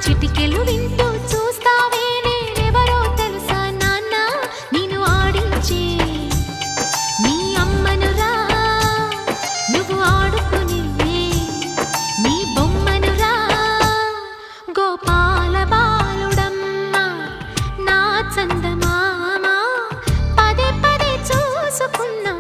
చిటికెలు వింటూ చూస్తావే నేనెవరో తెలుసా నాన్న నేను ఆడించే నీ అమ్మనురా నువ్వు ఆడుకునే నీ బొమ్మనురా గోపాల బాలుడమ్మ నా చందమామ పదే పదే చూసుకున్నా